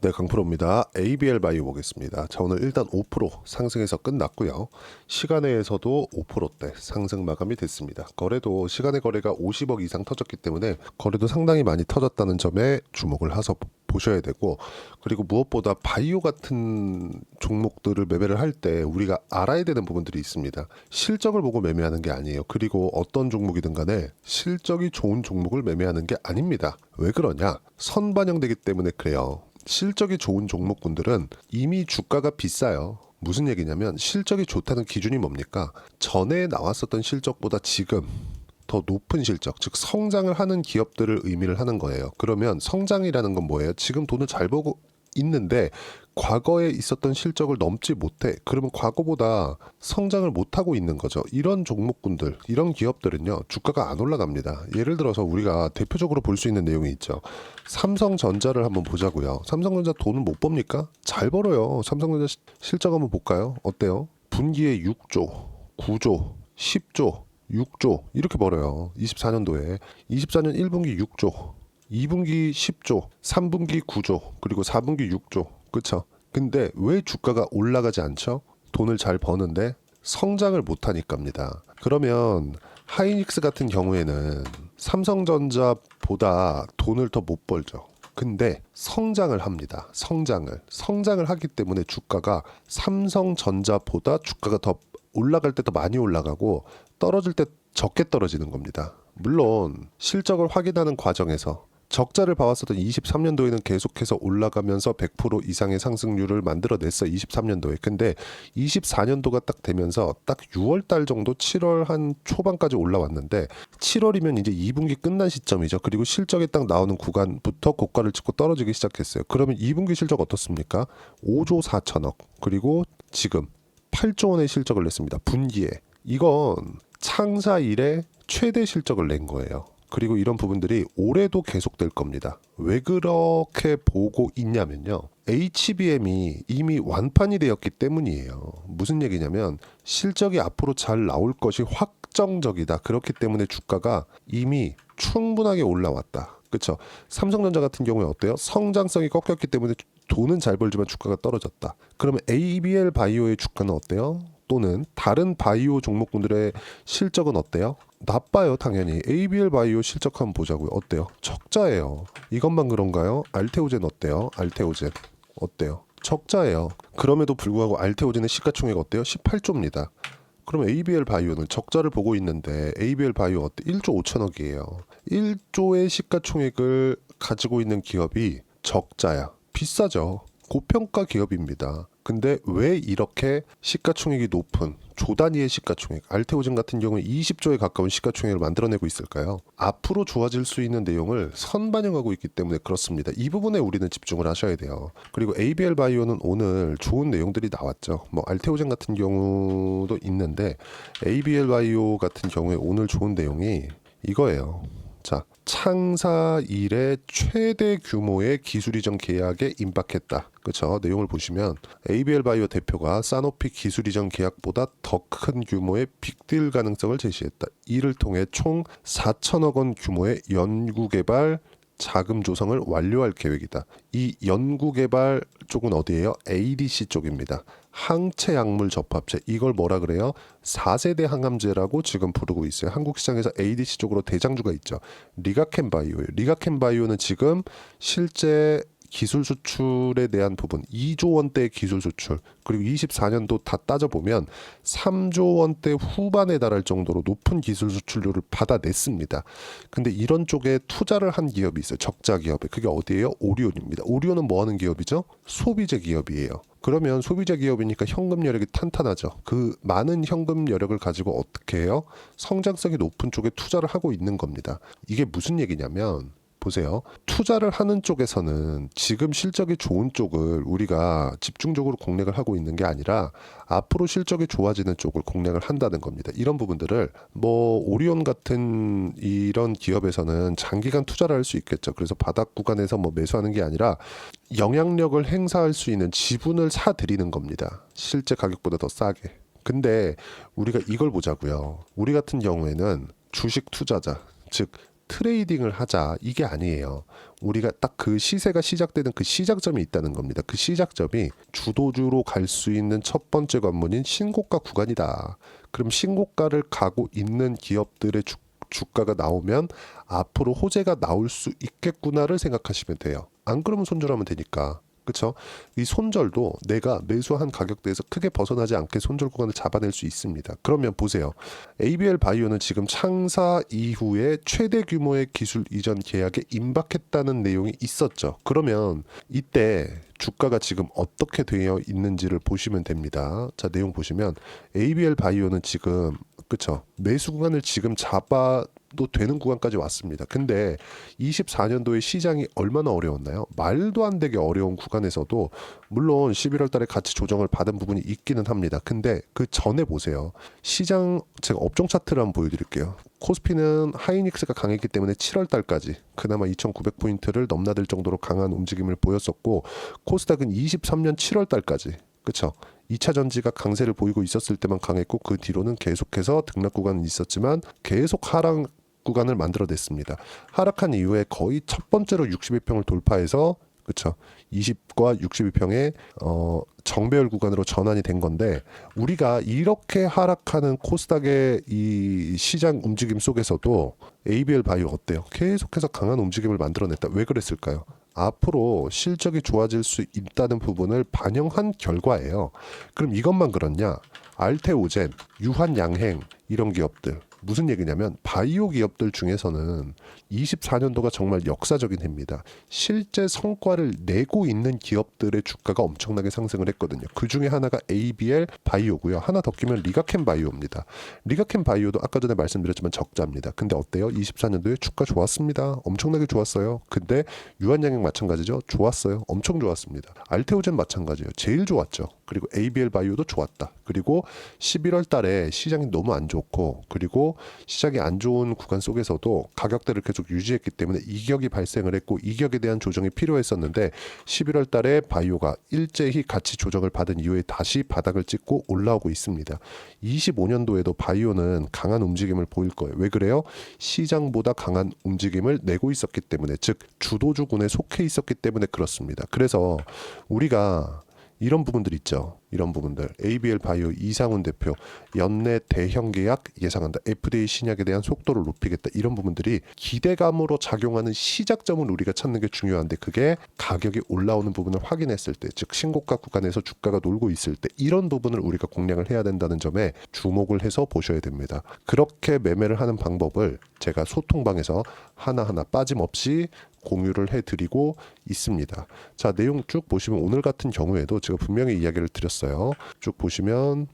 네, 강프로입니다. ABL 바이오 보겠습니다. 자, 오늘 일단 5% 상승해서 끝났고요. 시간외에서도 5%대 상승 마감이 됐습니다. 거래도 시간의 거래가 50억 이상 터졌기 때문에 거래도 상당히 많이 터졌다는 점에 주목을 해서 보셔야 되고, 그리고 무엇보다 바이오 같은 종목들을 매매를 할 때 우리가 알아야 되는 부분들이 있습니다. 실적을 보고 매매하는 게 아니에요. 그리고 어떤 종목이든 간에 실적이 좋은 종목을 매매하는 게 아닙니다. 왜 그러냐? 선반영되기 때문에 그래요. 실적이 좋은 종목군들은 이미 주가가 비싸요. 무슨 얘기냐면 실적이 좋다는 기준이 뭡니까? 전에 나왔었던 실적보다 지금 더 높은 실적, 즉 성장을 하는 기업들을 의미를 하는 거예요. 그러면 성장이라는 건 뭐예요? 지금 돈을 잘 벌고 있는데 과거에 있었던 실적을 넘지 못해. 그러면 과거보다 성장을 못하고 있는 거죠. 이런 종목군들, 이런 기업들은요, 주가가 안 올라갑니다. 예를 들어서 우리가 대표적으로 볼 수 있는 내용이 있죠. 삼성전자를 한번 보자고요. 삼성전자 돈을 못 법니까? 잘 벌어요. 삼성전자 실적 한번 볼까요? 어때요? 분기에 6조, 9조, 10조, 6조 이렇게 벌어요. 24년도에 24년 1분기 6조, 2분기 10조, 3분기 9조, 그리고 4분기 6조. 그쵸? 근데 왜 주가가 올라가지 않죠? 돈을 잘 버는데 성장을 못하니까입니다. 그러면 하이닉스 같은 경우에는 삼성전자보다 돈을 더 못 벌죠. 근데 성장을 합니다. 성장을 하기 때문에 주가가 삼성전자보다 주가가 더 올라갈 때 더 많이 올라가고 떨어질 때 적게 떨어지는 겁니다. 물론 실적을 확인하는 과정에서 적자를 봐왔었던 23년도에는 계속해서 올라가면서 100% 이상의 상승률을 만들어냈어. 23년도에. 근데 24년도가 딱 되면서 딱 6월 달 정도, 7월 한 초반까지 올라왔는데 7월이면 이제 2분기 끝난 시점이죠. 그리고 실적이 딱 나오는 구간부터 고가를 찍고 떨어지기 시작했어요. 그러면 2분기 실적 어떻습니까? 5조 4천억. 그리고 지금 8조 원의 실적을 냈습니다. 분기에. 이건 창사 이래 최대 실적을 낸 거예요. 그리고 이런 부분들이 올해도 계속될 겁니다. 왜 그렇게 보고 있냐면요. HBM이 이미 완판이 되었기 때문이에요. 무슨 얘기냐면 실적이 앞으로 잘 나올 것이 확정적이다. 그렇기 때문에 주가가 이미 충분하게 올라왔다. 그렇죠? 삼성전자 같은 경우에 어때요? 성장성이 꺾였기 때문에 돈은 잘 벌지만 주가가 떨어졌다. 그러면 ABL 바이오의 주가는 어때요? 또는 다른 바이오 종목군들의 실적은 어때요? 나빠요, 당연히. ABL 바이오 실적 한번 보자고요. 어때요? 적자예요. 이것만 그런가요? 알테오젠 어때요? 알테오젠 어때요? 적자예요. 그럼에도 불구하고 알테오젠의 시가총액 어때요? 18조입니다. 그럼 ABL 바이오는 적자를 보고 있는데 ABL 바이오 어때? 1조 5천억이에요. 1조의 시가총액을 가지고 있는 기업이 적자야. 비싸죠. 고평가 기업입니다. 근데 왜 이렇게 시가총액이 높은 조 단위의 시가총액, 알테오젠 같은 경우는 20조에 가까운 시가총액을 만들어내고 있을까요? 앞으로 좋아질 수 있는 내용을 선반영하고 있기 때문에 그렇습니다. 이 부분에 우리는 집중을 하셔야 돼요. 그리고 ABL 바이오는 오늘 좋은 내용들이 나왔죠. 뭐 알테오젠 같은 경우도 있는데 ABL 바이오 같은 경우에 오늘 좋은 내용이 이거예요. 자, 창사 이래 최대 규모의 기술 이전 계약에 임박했다. 그렇죠? 내용을 보시면 ABL 바이오 대표가 사노피 기술 이전 계약보다 더 큰 규모의 빅딜 가능성을 제시했다. 이를 통해 총 4천억 원 규모의 연구개발 자금 조성을 완료할 계획이다. 이 연구개발 쪽은 어디예요? ADC 쪽입니다. 항체 약물 접합체. 이걸 뭐라 그래요? 4세대 항암제라고 지금 부르고 있어요. 한국 시장에서 ADC 쪽으로 대장주가 있죠. 리가켄 바이오예요. 리가켄 바이오는 지금 실제 기술 수출에 대한 부분 2조 원대의 기술 수출, 그리고 24년도 다 따져보면 3조 원대 후반에 달할 정도로 높은 기술 수출률을 받아냈습니다. 근데 이런 쪽에 투자를 한 기업이 있어요. 적자 기업에. 그게 어디예요? 오리온입니다. 오리온은 뭐 하는 기업이죠? 소비재 기업이에요. 그러면 소비재 기업이니까 현금 여력이 탄탄하죠. 그 많은 현금 여력을 가지고 어떻게 해요? 성장성이 높은 쪽에 투자를 하고 있는 겁니다. 이게 무슨 얘기냐면 보세요. 투자를 하는 쪽에서는 지금 실적이 좋은 쪽을 우리가 집중적으로 공략을 하고 있는 게 아니라 앞으로 실적이 좋아지는 쪽을 공략을 한다는 겁니다. 이런 부분들을 뭐 오리온 같은 이런 기업에서는 장기간 투자를 할 수 있겠죠. 그래서 바닥 구간에서 뭐 매수하는 게 아니라 영향력을 행사할 수 있는 지분을 사들이는 겁니다. 실제 가격보다 더 싸게. 근데 우리가 이걸 보자고요. 우리 같은 경우에는 주식 투자자, 즉 트레이딩을 하자 이게 아니에요. 우리가 딱 그 시세가 시작되는 그 시작점이 있다는 겁니다. 그 시작점이 주도주로 갈 수 있는 첫 번째 관문인 신고가 구간이다. 그럼 신고가를 가고 있는 기업들의 주가가 나오면 앞으로 호재가 나올 수 있겠구나를 생각하시면 돼요. 안 그러면 손절하면 되니까. 그렇죠? 이 손절도 내가 매수한 가격대에서 크게 벗어나지 않게 손절 구간을 잡아낼 수 있습니다. 그러면 보세요. ABL 바이오는 지금 창사 이후에 최대 규모의 기술 이전 계약에 임박했다는 내용이 있었죠. 그러면 이때 주가가 지금 어떻게 되어 있는지를 보시면 됩니다. 자, 내용 보시면 ABL 바이오는 지금 그렇죠. 매수 구간을 지금 잡아도 되는 구간까지 왔습니다. 근데 24년도에 시장이 얼마나 어려웠나요? 말도 안 되게 어려운 구간에서도 물론 11월 달에 같이 조정을 받은 부분이 있기는 합니다. 근데 그 전에 보세요. 시장 제가 업종 차트를 한번 보여드릴게요. 코스피는 하이닉스가 강했기 때문에 7월 달까지 그나마 2,900포인트를 넘나들 정도로 강한 움직임을 보였었고 코스닥은 23년 7월 달까지 그렇죠. 2차 전지가 강세를 보이고 있었을 때만 강했고 그 뒤로는 계속해서 등락 구간은 있었지만 계속 하락 구간을 만들어냈습니다. 하락한 이후에 거의 첫 번째로 62평을 돌파해서 그렇죠. 20과 62평의 정배열 구간으로 전환이 된 건데 우리가 이렇게 하락하는 코스닥의 이 시장 움직임 속에서도 ABL 바이오 어때요? 계속해서 강한 움직임을 만들어냈다. 왜 그랬을까요? 앞으로 실적이 좋아질 수 있다는 부분을 반영한 결과예요. 그럼 이것만 그렇냐? 알테오젠, 유한양행 이런 기업들 무슨 얘기냐면 바이오 기업들 중에서는 24년도가 정말 역사적인 해입니다. 실제 성과를 내고 있는 기업들의 주가가 엄청나게 상승을 했거든요. 그 중에 하나가 ABL 바이오고요. 하나 더 끼면 리가켄 바이오입니다. 리가켄 바이오도 아까 전에 말씀드렸지만 적자입니다. 근데 어때요? 24년도에 주가 좋았습니다. 엄청나게 좋았어요. 근데 유한양행 마찬가지죠. 좋았어요. 엄청 좋았습니다. 알테오젠 마찬가지예요. 제일 좋았죠. 그리고 ABL 바이오도 좋았다. 그리고 11월 달에 시장이 너무 안 좋고 그리고 시장이 안 좋은 구간 속에서도 가격대를 계속 유지했기 때문에 이격이 발생을 했고 이격에 대한 조정이 필요했었는데 11월 달에 바이오가 일제히 같이 조정을 받은 이후에 다시 바닥을 찍고 올라오고 있습니다. 25년도에도 바이오는 강한 움직임을 보일 거예요. 왜 그래요? 시장보다 강한 움직임을 내고 있었기 때문에 즉 주도주군에 속해 있었기 때문에 그렇습니다. 그래서 우리가 이런 부분들 있죠. 이런 부분들. ABL 바이오 이상훈 대표 연내 대형 계약 예상한다. FDA 신약에 대한 속도를 높이겠다. 이런 부분들이 기대감으로 작용하는 시작점을 우리가 찾는 게 중요한데 그게 가격이 올라오는 부분을 확인했을 때 즉 신고가 구간에서 주가가 놀고 있을 때 이런 부분을 우리가 공략을 해야 된다는 점에 주목을 해서 보셔야 됩니다. 그렇게 매매를 하는 방법을 제가 소통방에서 하나하나 빠짐없이 공유를 해드리고 있습니다. 자, 내용 쭉 보시면 오늘 같은 경우에도 제가 분명히 이야기를 드렸어요. 쭉 보시면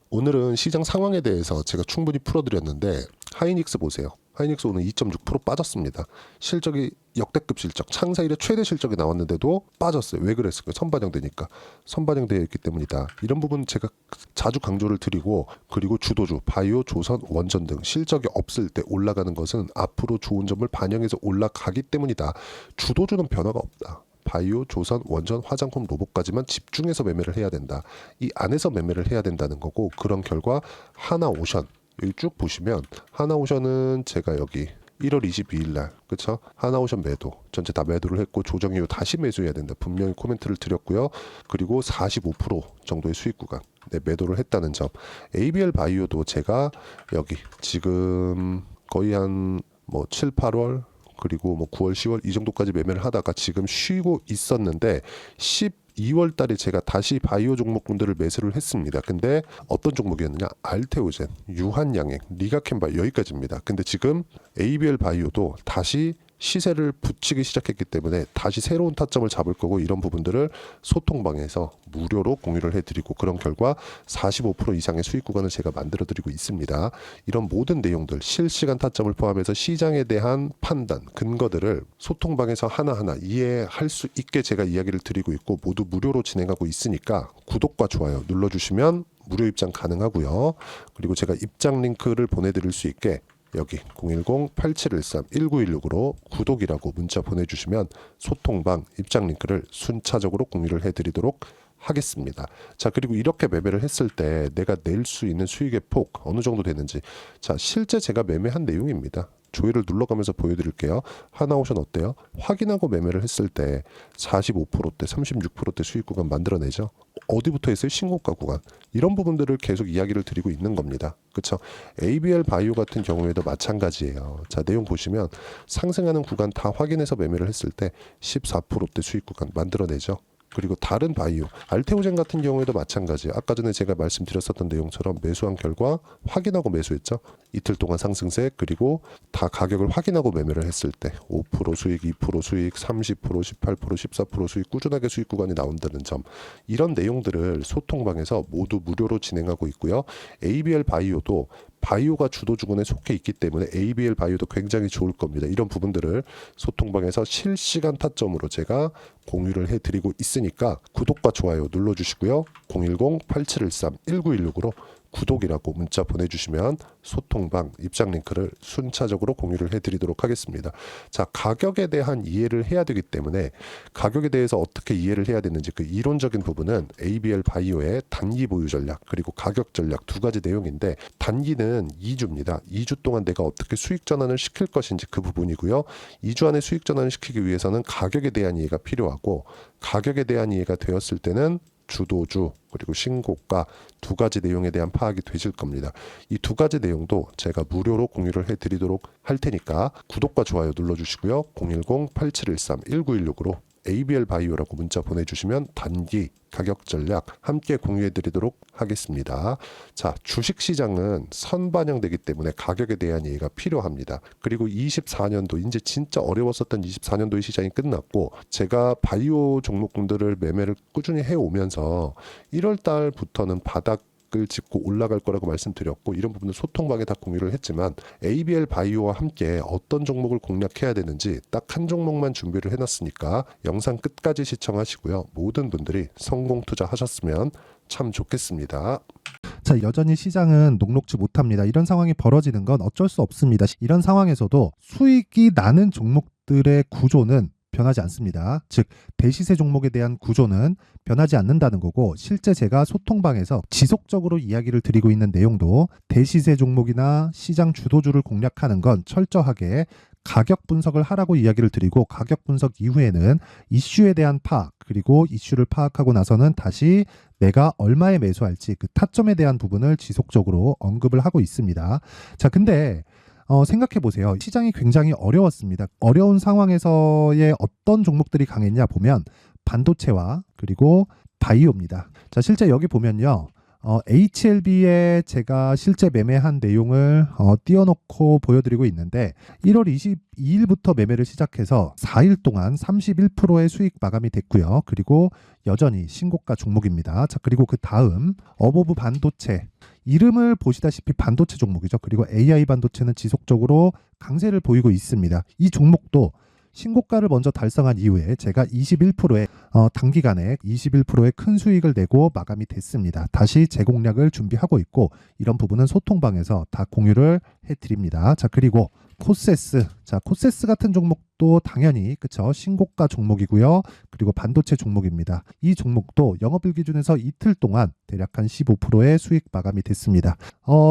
오늘은 시장 상황에 대해서 제가 충분히 풀어드렸는데 하이닉스 보세요. 하이닉스 오늘 2.6% 빠졌습니다. 실적이 역대급 실적, 창사 이래 최대 실적이 나왔는데도 빠졌어요. 왜 그랬을까요? 선반영되니까. 선반영되어 있기 때문이다. 이런 부분 제가 자주 강조를 드리고 그리고 주도주, 바이오, 조선, 원전 등 실적이 없을 때 올라가는 것은 앞으로 좋은 점을 반영해서 올라가기 때문이다. 주도주는 변화가 없다. 바이오, 조선, 원전, 화장품, 로봇까지만 집중해서 매매를 해야 된다. 이 안에서 매매를 해야 된다는 거고 그런 결과 하나오션 여기 쭉 보시면 하나오션은 제가 여기 1월 22일 날 그렇죠? 하나오션 매도 전체 다 매도를 했고 조정 이후 다시 매수해야 된다. 분명히 코멘트를 드렸고요. 그리고 45% 정도의 수익 구간 매도를 했다는 점. ABL 바이오도 제가 여기 지금 거의 한 뭐 7, 8월 그리고 뭐 9월, 10월 이 정도까지 매매를 하다가 지금 쉬고 있었는데 12월 달에 제가 다시 바이오 종목군들을 매수를 했습니다. 근데 어떤 종목이었느냐? 알테오젠, 유한양행, 리가켄바이오 여기까지입니다. 근데 지금 ABL 바이오도 다시 시세를 붙이기 시작했기 때문에 다시 새로운 타점을 잡을 거고 이런 부분들을 소통방에서 무료로 공유를 해드리고 그런 결과 45% 이상의 수익 구간을 제가 만들어드리고 있습니다. 이런 모든 내용들 실시간 타점을 포함해서 시장에 대한 판단, 근거들을 소통방에서 하나하나 이해할 수 있게 제가 이야기를 드리고 있고 모두 무료로 진행하고 있으니까 구독과 좋아요 눌러주시면 무료 입장 가능하고요. 그리고 제가 입장 링크를 보내드릴 수 있게 여기 010-8713-1916으로 구독이라고 문자 보내주시면 소통방 입장 링크를 순차적으로 공유를 해드리도록 하겠습니다. 자, 그리고 이렇게 매매를 했을 때 내가 낼 수 있는 수익의 폭 어느 정도 되는지 자 실제 제가 매매한 내용입니다. 조회를 눌러가면서 보여드릴게요. 하나오션 어때요? 확인하고 매매를 했을 때 45%대, 36%대 수익 구간 만들어내죠. 어디부터 했어요? 신고가 구간. 이런 부분들을 계속 이야기를 드리고 있는 겁니다. 그렇죠? ABL 바이오 같은 경우에도 마찬가지예요. 자, 내용 보시면 상승하는 구간 다 확인해서 매매를 했을 때 14%대 수익 구간 만들어내죠. 그리고 다른 바이오, 알테오젠 같은 경우에도 마찬가지예요. 아까 전에 제가 말씀드렸었던 내용처럼 매수한 결과 확인하고 매수했죠. 이틀 동안 상승세, 그리고 다 가격을 확인하고 매매를 했을 때 5% 수익, 2% 수익, 30%, 18%, 14% 수익, 꾸준하게 수익 구간이 나온다는 점, 이런 내용들을 소통방에서 모두 무료로 진행하고 있고요. ABL 바이오도 바이오가 주도 주군에 속해 있기 때문에 ABL 바이오도 굉장히 좋을 겁니다. 이런 부분들을 소통방에서 실시간 타점으로 제가 공유를 해드리고 있으니까 구독과 좋아요 눌러주시고요. 010-8713-1916으로 구독이라고 문자 보내주시면 소통방 입장 링크를 순차적으로 공유를 해드리도록 하겠습니다. 자, 가격에 대한 이해를 해야 되기 때문에 가격에 대해서 어떻게 이해를 해야 되는지 그 이론적인 부분은 ABL 바이오의 단기 보유 전략 그리고 가격 전략 두 가지 내용인데, 단기는 2주입니다. 2주 동안 내가 어떻게 수익 전환을 시킬 것인지 그 부분이고요. 2주 안에 수익 전환을 시키기 위해서는 가격에 대한 이해가 필요하고, 가격에 대한 이해가 되었을 때는 주도주 그리고 신고가 두 가지 내용에 대한 파악이 되실 겁니다. 이 두 가지 내용도 제가 무료로 공유를 해드리도록 할 테니까 구독과 좋아요 눌러주시고요. 010-8713-1916으로 ABL 바이오라고 문자 보내주시면 단기 가격 전략 함께 공유해드리도록 하겠습니다. 자, 주식시장은 선반영되기 때문에 가격에 대한 이해가 필요합니다. 그리고 24년도 이제 진짜 어려웠었던 24년도의 시장이 끝났고, 제가 바이오 종목군들을 매매를 꾸준히 해오면서 1월 달부터는 바닥 을 짚고 올라갈 거라고 말씀드렸고, 이런 부분은 소통방에 다 공유를 했지만 ABL 바이오와 함께 어떤 종목을 공략해야 되는지 딱 한 종목만 준비를 해놨으니까 영상 끝까지 시청하시고요. 모든 분들이 성공 투자하셨으면 참 좋겠습니다. 자, 여전히 시장은 녹록지 못합니다. 이런 상황이 벌어지는 건 어쩔 수 없습니다. 이런 상황에서도 수익이 나는 종목들의 구조는 변하지 않습니다. 즉, 대시세 종목에 대한 구조는 변하지 않는다는 거고, 실제 제가 소통방에서 지속적으로 이야기를 드리고 있는 내용도 대시세 종목이나 시장 주도주를 공략하는 건 철저하게 가격 분석을 하라고 이야기를 드리고, 가격 분석 이후에는 이슈에 대한 파악, 그리고 이슈를 파악하고 나서는 다시 내가 얼마에 매수할지 그 타점에 대한 부분을 지속적으로 언급을 하고 있습니다. 자, 근데 생각해 보세요. 시장이 굉장히 어려웠습니다. 어려운 상황에서의 어떤 종목들이 강했냐 보면 반도체와 그리고 바이오입니다. 자, 실제 여기 보면요. HLB에 제가 실제 매매한 내용을 띄워놓고 보여드리고 있는데, 1월 22일부터 매매를 시작해서 4일 동안 31%의 수익 마감이 됐고요. 그리고 여전히 신고가 종목입니다. 자, 그리고 그 다음 어보브 반도체, 이름을 보시다시피 반도체 종목이죠. 그리고 AI 반도체는 지속적으로 강세를 보이고 있습니다. 이 종목도 신고가를 먼저 달성한 이후에 제가 21%의 단기간에 21%의 큰 수익을 내고 마감이 됐습니다. 다시 재공략을 준비하고 있고, 이런 부분은 소통방에서 다 공유를 해드립니다. 자, 그리고 코세스, 자, 코세스 같은 종목도 당연히 그쵸, 신고가 종목이고요. 그리고 반도체 종목입니다. 이 종목도 영업일 기준에서 이틀 동안 대략 한 15%의 수익 마감이 됐습니다.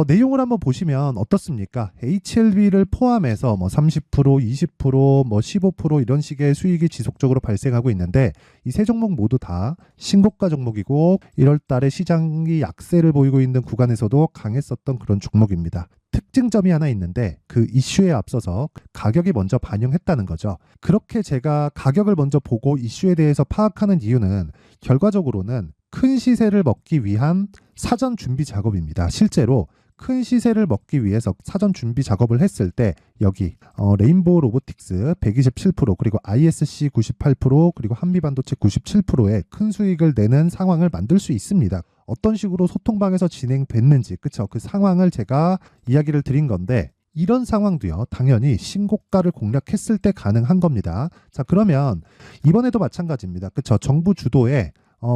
내용을 한번 보시면 어떻습니까? HLB를 포함해서 뭐 30%, 20%, 뭐 15% 이런 식의 수익이 지속적으로 발생하고 있는데, 이 세 종목 모두 다 신고가 종목이고 1월 달에 시장이 약세를 보이고 있는 구간에서도 강했었던 그런 종목입니다. 특징점이 하나 있는데, 그 이슈에 앞서서 가격이 먼저 반영했다는 거죠. 그렇게 제가 가격을 먼저 보고 이슈에 대해서 파악하는 이유는 결과적으로는 큰 시세를 먹기 위한 사전 준비 작업입니다. 실제로 큰 시세를 먹기 위해서 사전 준비 작업을 했을 때 여기 레인보우 로보틱스 127%, 그리고 ISC 98%, 그리고 한미반도체 97%의 큰 수익을 내는 상황을 만들 수 있습니다. 어떤 식으로 소통방에서 진행됐는지, 그쵸? 그 상황을 제가 이야기를 드린 건데, 이런 상황도요, 당연히 신고가를 공략했을 때 가능한 겁니다. 자, 그러면 이번에도 마찬가지입니다. 그쵸? 정부 주도의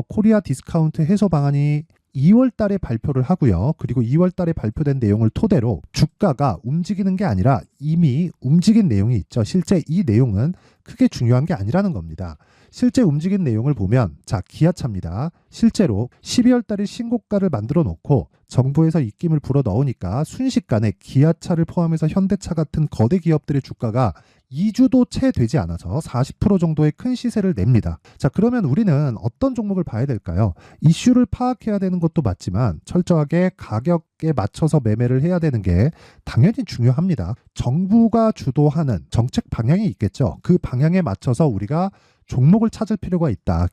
코리아 디스카운트 해소 방안이 2월 달에 발표를 하고요. 그리고 2월 달에 발표된 내용을 토대로 주가가 움직이는 게 아니라 이미 움직인 내용이 있죠. 실제 이 내용은 크게 중요한 게 아니라는 겁니다. 실제 움직인 내용을 보면 자, 기아차입니다. 실제로 12월 달에 신고가를 만들어 놓고 정부에서 입김을 불어 넣으니까 순식간에 기아차를 포함해서 현대차 같은 거대 기업들의 주가가 2주도 채 되지 않아서 40% 정도의 큰 시세를 냅니다. 자, 그러면 우리는 어떤 종목을 봐야 될까요? 이슈를 파악해야 되는 것도 맞지만 철저하게 가격에 맞춰서 매매를 해야 되는 게 당연히 중요합니다. 정부가 주도하는 정책 방향이 있겠죠. 그 방향에 맞춰서 우리가 종목을 찾을 필요가 있다.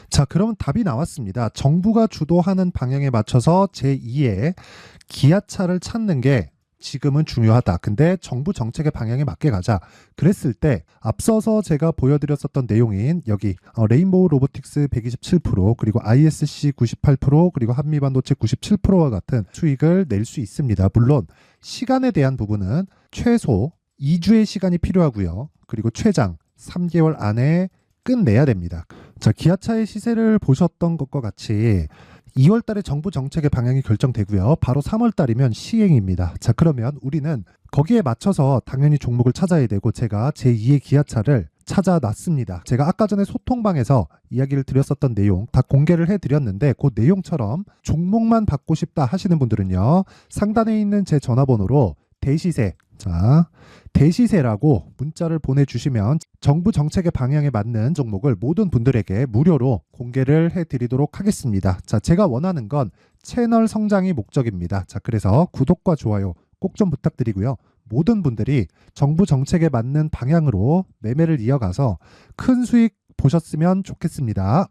자, 그러면 답이 나왔습니다. 정부가 주도하는 방향에 맞춰서 제2의 기아차를 찾는 게 지금은 중요하다. 근데 정부 정책의 방향에 맞게 가자. 그랬을 때 앞서서 제가 보여드렸었던 내용인 여기 레인보우 로보틱스 127% 그리고 ISC 98% 그리고 한미반도체 97%와 같은 수익을 낼 수 있습니다. 물론 시간에 대한 부분은 최소 2주의 시간이 필요하고요. 그리고 최장 3개월 안에 끝내야 됩니다. 자, 기아차의 시세를 보셨던 것과 같이 2월 달에 정부 정책의 방향이 결정되고요. 바로 3월 달이면 시행입니다. 자, 그러면 우리는 거기에 맞춰서 당연히 종목을 찾아야 되고 제가 제2의 기아차를 찾아놨습니다. 제가 아까 전에 소통방에서 이야기를 드렸었던 내용 다 공개를 해드렸는데 그 내용처럼 종목만 받고 싶다 하시는 분들은요. 상단에 있는 제 전화번호로 대시세, 자, 대시세라고 문자를 보내주시면 정부 정책의 방향에 맞는 종목을 모든 분들에게 무료로 공개를 해드리도록 하겠습니다. 자, 제가 원하는 건 채널 성장이 목적입니다. 자, 그래서 구독과 좋아요 꼭 좀 부탁드리고요. 모든 분들이 정부 정책에 맞는 방향으로 매매를 이어가서 큰 수익 보셨으면 좋겠습니다.